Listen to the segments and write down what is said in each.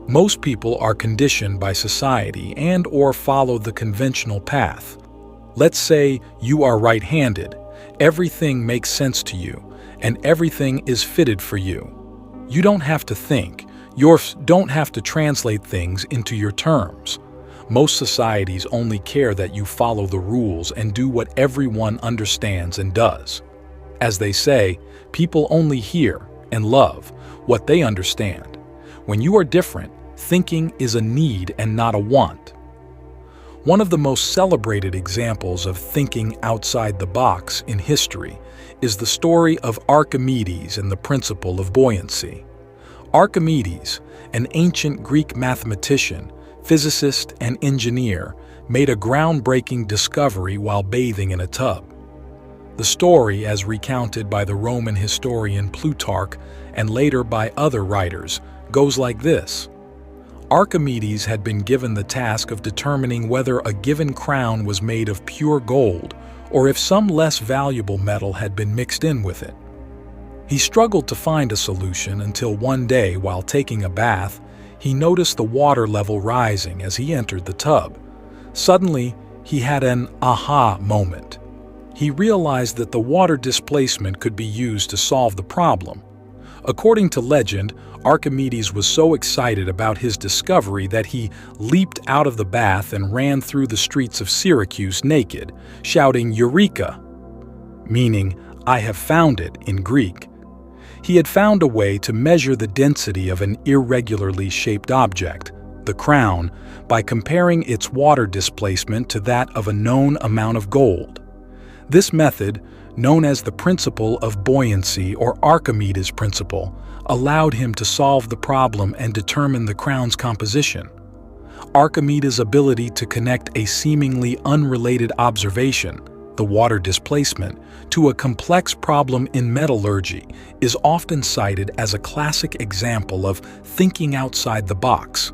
Most people are conditioned by society and/or follow the conventional path. Let's say you are right-handed. Everything makes sense to you, and everything is fitted for you. You don't have to think. You don't have to translate things into your terms. Most societies only care that you follow the rules and do what everyone understands and does. As they say, people only hear and love what they understand. When you are different, thinking is a need and not a want. One of the most celebrated examples of thinking outside the box in history is the story of Archimedes and the principle of buoyancy. Archimedes, an ancient Greek mathematician, physicist, and engineer, made a groundbreaking discovery while bathing in a tub. The story, as recounted by the Roman historian Plutarch and later by other writers, goes like this. Archimedes had been given the task of determining whether a given crown was made of pure gold or if some less valuable metal had been mixed in with it. He struggled to find a solution until one day, while taking a bath, he noticed the water level rising as he entered the tub. Suddenly, he had an aha moment. He realized that the water displacement could be used to solve the problem. According to legend, Archimedes was so excited about his discovery that he leaped out of the bath and ran through the streets of Syracuse naked, shouting "Eureka!" meaning "I have found it" in Greek. He had found a way to measure the density of an irregularly shaped object, the crown, by comparing its water displacement to that of a known amount of gold. This method, known as the principle of buoyancy or Archimedes' principle, allowed him to solve the problem and determine the crown's composition. Archimedes' ability to connect a seemingly unrelated observation, the water displacement, to a complex problem in metallurgy is often cited as a classic example of thinking outside the box.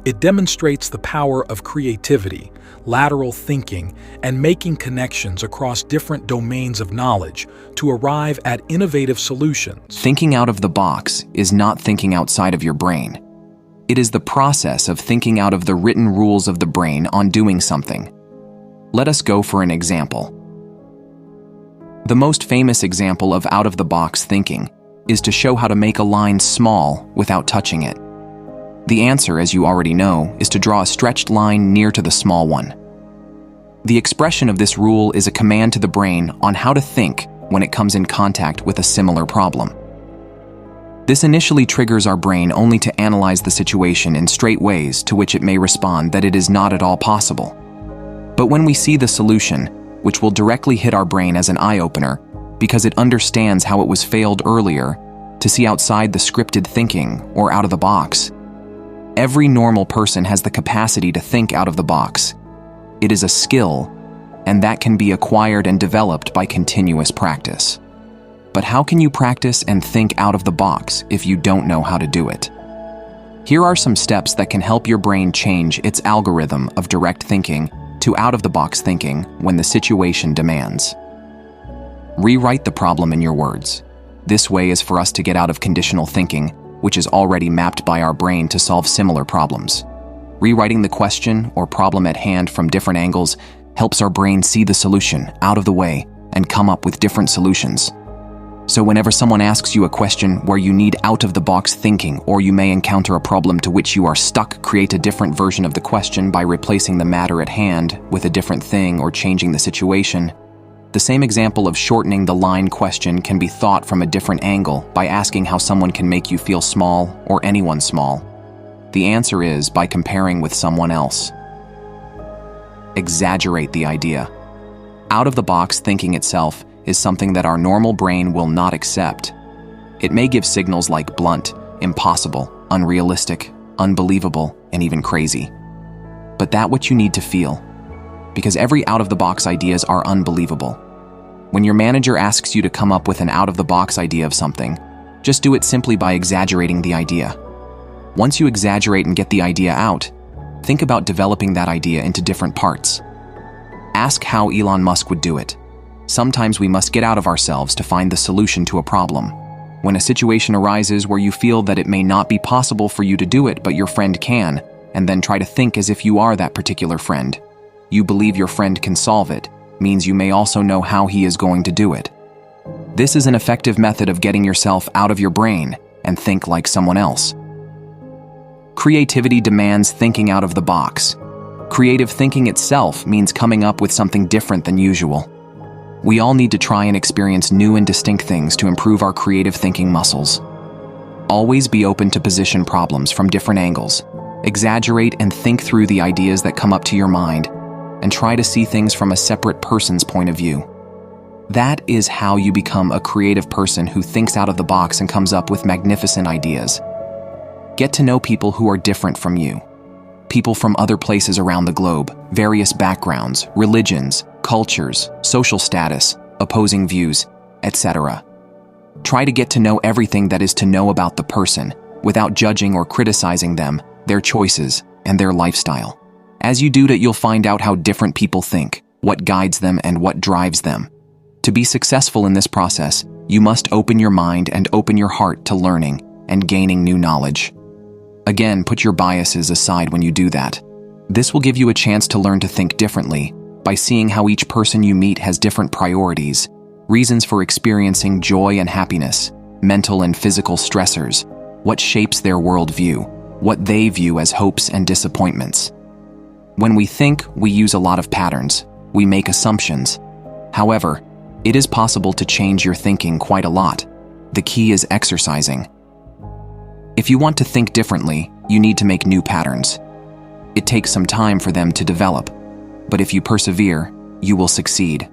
It demonstrates the power of creativity, lateral thinking, and making connections across different domains of knowledge to arrive at innovative solutions. Thinking out of the box is not thinking outside of your brain. It is the process of thinking out of the written rules of the brain on doing something. Let us go for an example. The most famous example of out-of-the-box thinking is to show how to make a line small without touching it. The answer, as you already know, is to draw a stretched line near to the small one. The expression of this rule is a command to the brain on how to think when it comes in contact with a similar problem. This initially triggers our brain only to analyze the situation in straight ways to which it may respond that it is not at all possible. But when we see the solution, which will directly hit our brain as an eye-opener, because it understands how it was failed earlier, to see outside the scripted thinking or out of the box. Every normal person has the capacity to think out of the box. It is a skill, and that can be acquired and developed by continuous practice. But how can you practice and think out of the box if you don't know how to do it? Here are some steps that can help your brain change its algorithm of direct thinking to out-of-the-box thinking when the situation demands. Rewrite the problem in your words. This way is for us to get out of conditional thinking, which is already mapped by our brain to solve similar problems. Rewriting the question or problem at hand from different angles helps our brain see the solution out of the way and come up with different solutions. So whenever someone asks you a question where you need out-of-the-box thinking or you may encounter a problem to which you are stuck, create a different version of the question by replacing the matter at hand with a different thing or changing the situation. The same example of shortening the line question can be thought from a different angle by asking how someone can make you feel small or anyone small. The answer is by comparing with someone else. Exaggerate the idea. Out-of-the-box thinking itself is something that our normal brain will not accept. It may give signals like blunt, impossible, unrealistic, unbelievable, and even crazy. But that's what you need to feel, because every out-of-the-box ideas are unbelievable. When your manager asks you to come up with an out-of-the-box idea of something, just do it simply by exaggerating the idea. Once you exaggerate and get the idea out, think about developing that idea into different parts. Ask how Elon Musk would do it. Sometimes we must get out of ourselves to find the solution to a problem. When a situation arises where you feel that it may not be possible for you to do it, but your friend can, and then try to think as if you are that particular friend. You believe your friend can solve it, means you may also know how he is going to do it. This is an effective method of getting yourself out of your brain and think like someone else. Creativity demands thinking out of the box. Creative thinking itself means coming up with something different than usual. We all need to try and experience new and distinct things to improve our creative thinking muscles. Always be open to position problems from different angles. Exaggerate and think through the ideas that come up to your mind, and try to see things from a separate person's point of view. That is how you become a creative person who thinks out of the box and comes up with magnificent ideas. Get to know people who are different from you. People from other places around the globe, various backgrounds, religions, cultures, social status, opposing views, etc. Try to get to know everything that is to know about the person, without judging or criticizing them, their choices, and their lifestyle. As you do that, you'll find out how different people think, what guides them, and what drives them. To be successful in this process, you must open your mind and open your heart to learning and gaining new knowledge. Again, put your biases aside when you do that. This will give you a chance to learn to think differently by seeing how each person you meet has different priorities, reasons for experiencing joy and happiness, mental and physical stressors, what shapes their worldview, what they view as hopes and disappointments. When we think, we use a lot of patterns. We make assumptions. However, it is possible to change your thinking quite a lot. The key is exercising. If you want to think differently, you need to make new patterns. It takes some time for them to develop, but if you persevere, you will succeed.